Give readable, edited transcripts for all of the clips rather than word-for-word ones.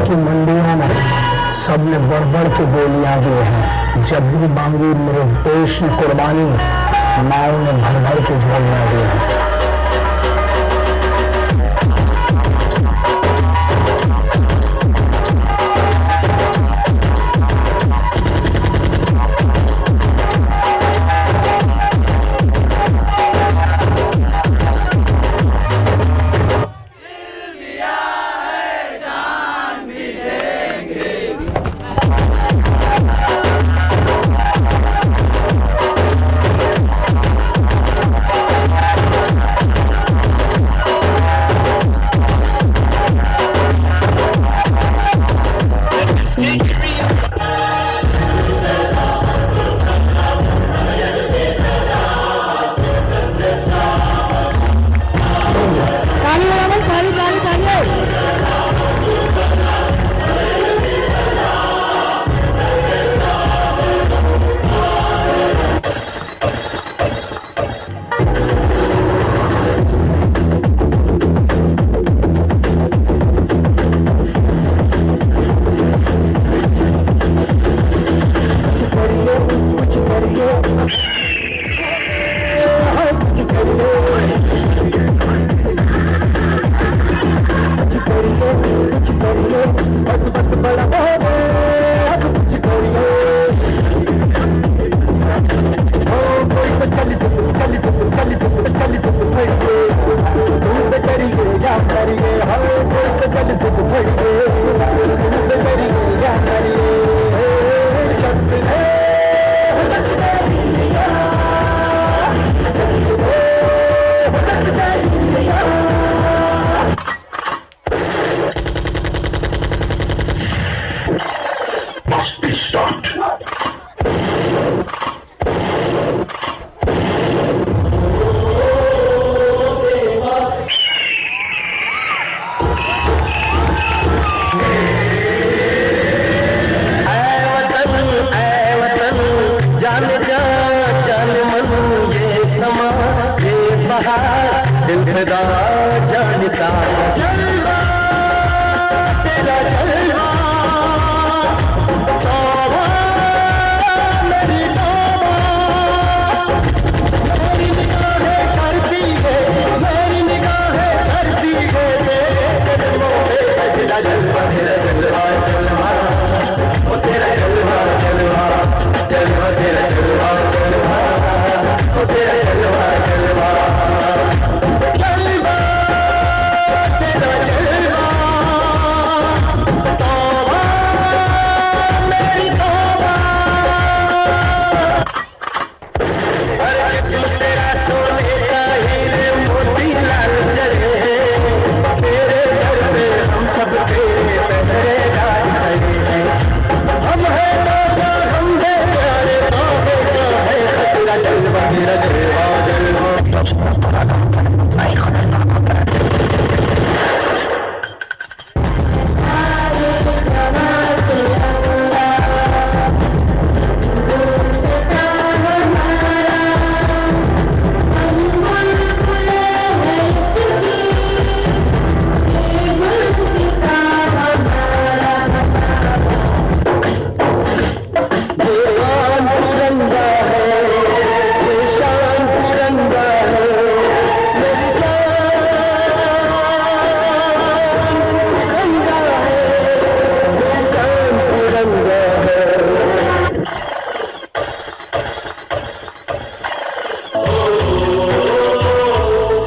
की मंडियों में सबने बढ़ बढ़ के गोलियां दी हैं। जब भी मांगी मेरे देश ने कुर्बानी, माओ ने भर भर के झोलियां दी हैं।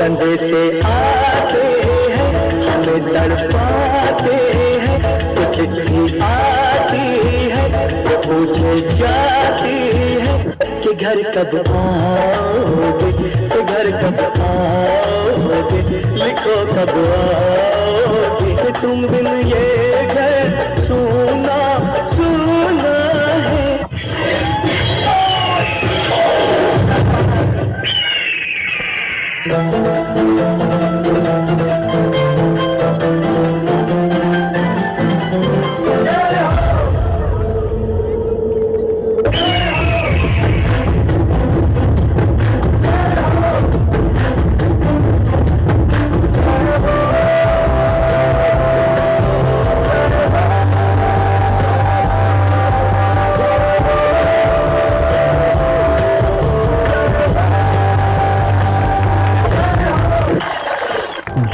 संदेशे आते हैं हमें तड़पाते हैं, तो चिट्ठी आती है तो पूछे जाती है कि घर कब आओगे, तो घर कब आओगे, लिखो कब आओगे, तुम बिन ये घर सुना सुना है।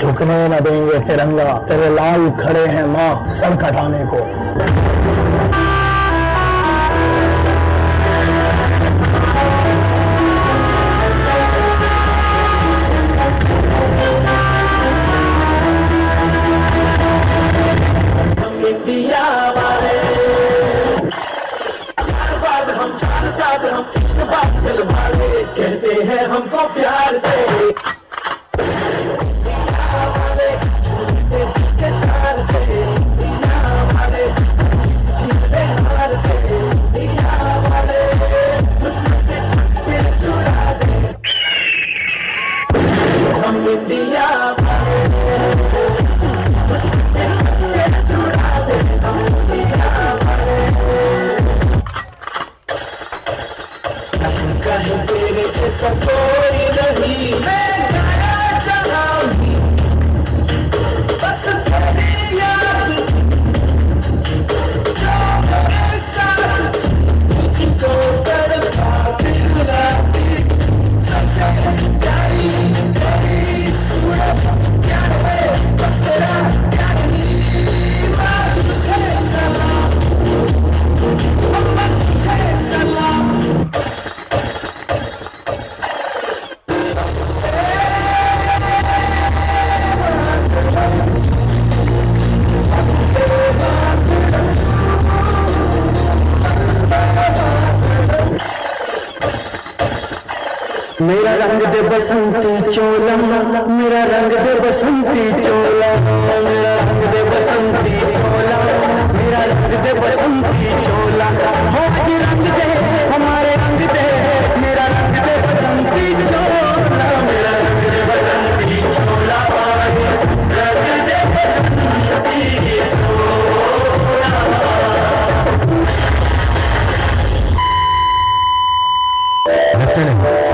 झुकने न देंगे तिरंगा, तेरे लाल खड़े हैं माँ सर कटाने को। कहते हैं हमको प्यार से हम इंडिया तेरे जैसा कोई नहीं, मैं गाना चाहूंगी बस तेरी याद जो मेरे साथ मुझको तड़पा दिल राती सबसे प्यारी तेरी सूरत प्यार है बस तेरा प्यार ही मैं तुझे सलाम मैं तुझे सलाम। मेरा रंग दे बसंती चोला, मेरा रंग दे बसंती चोला, मेरा रंग दे बसंती चोला, मेरा रंग दे बसंती चोला, हो आज रंग दे हमारे रंग दे, मेरा रंग दे बसंती चोला, मेरा रंग दे बसंती चोला, रंग दे बसंती चोला।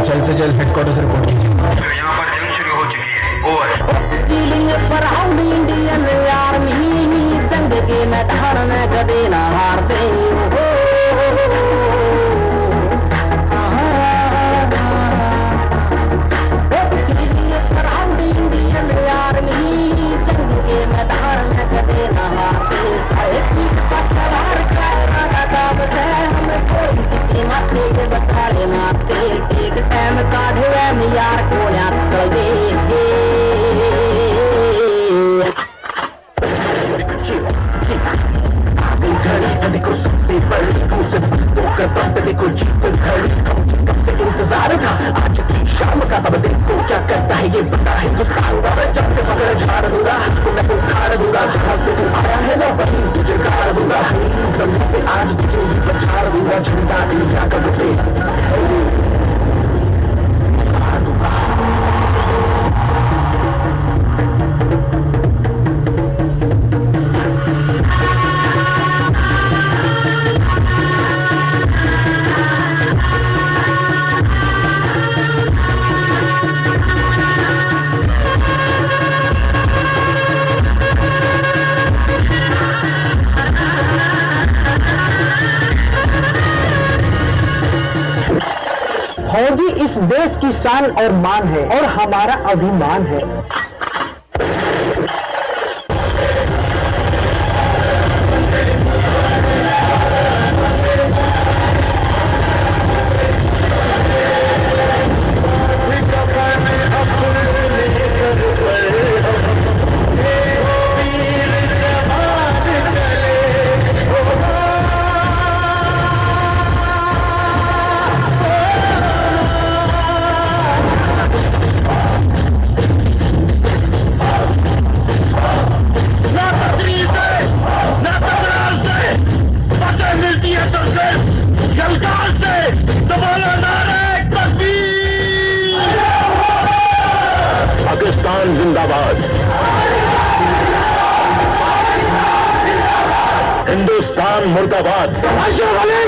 जल्द से जल्द हेडक्वार्टर से रिपोर्ट कीजिए। यहाँ पर जंग शुरू हो चुकी है। Over. Feeling proud Indian army, जंग के मैदान में कदे ना हारते हो। फीलिंग प्राउड इंडियन आर्मी, जंग के मैदान में कदे ना हारते। साइकिल का सवार कायरा का काम से हमें कोई सिक्के माथे के बता लेना। एक टाइम काढ़े में यार को याद दे देखो सबसे बड़ी मुझसे देखो जीत घड़ी कब से इंतजार था आज की शाम का। तब देखो क्या करता है ये बड़ा हिंदुस्तान का। जब से पकड़ झाड़ दूंगा तुझको मैं उखाड़ दूंगा। जहाँ से तू आया है ना वहीं तुझे गाड़ दूंगा। जमीन पे आज तुझे ही पछाड़ दूंगा। झंडा इंडिया का बुटे फौजी इस देश की शान और मान है और हमारा अभिमान है। पाकिस्तान जिंदाबाद, हिंदुस्तान मुर्दाबाद। अशरफ अली,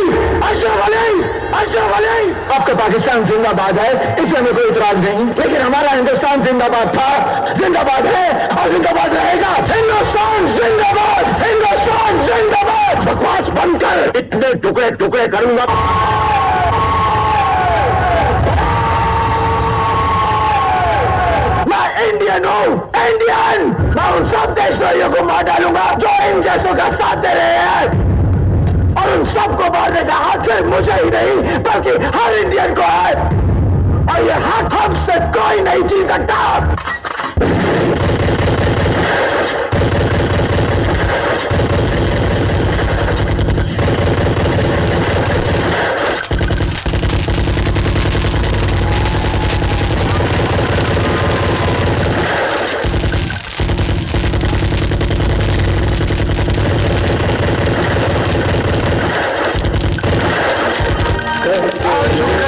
अशरफ अली, अशरफ अली। आपका पाकिस्तान जिंदाबाद है, इसमें हमें कोई इतराज नहीं, लेकिन हमारा हिंदुस्तान जिंदाबाद था, जिंदाबाद है और जिंदाबाद रहेगा। हिंदुस्तान जिंदाबाद, हिंदुस्तान जिंदाबाद। बकवास बंद कर, इतने टुकड़े टुकड़े करूंगा। मैं मैं इंडियन हूँ, इंडियन। मैं उन सब देशद्रोहियों को मार डालूंगा जो इन जैसों का साथ दे रहे हैं, और उन सबको मारने का हक सिर्फ मुझे ही नहीं बल्कि हर इंडियन को है, और ये हक हमसे कोई नहीं छीन सकता।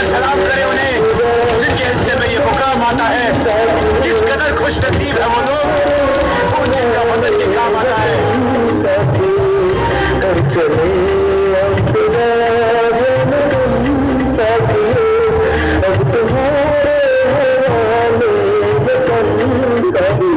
सलाम करें उन्हें जिनके हिस्से में ये मुकाम आता है। किस कदर खुश नसीब है वो लोग जिनका वतन के काम आता है। चले अब तुम्हारे हवाले वतन सभी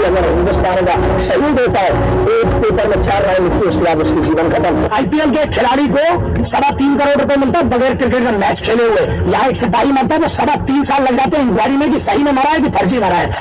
अगर हिंदुस्तान का शहीद होता है, एक पेपर में 4 राय लिखती है, उसके बाद उसकी जीवन खत्म। आईपीएल के खिलाड़ी को 3.25 करोड़ रुपए मिलता है बगैर क्रिकेट का मैच खेले हुए। यहाँ एक सिपाही मरता है तो 3.25 साल लग जाते हैं इंक्वायरी में कि सही में मरा है कि फर्जी मरा है।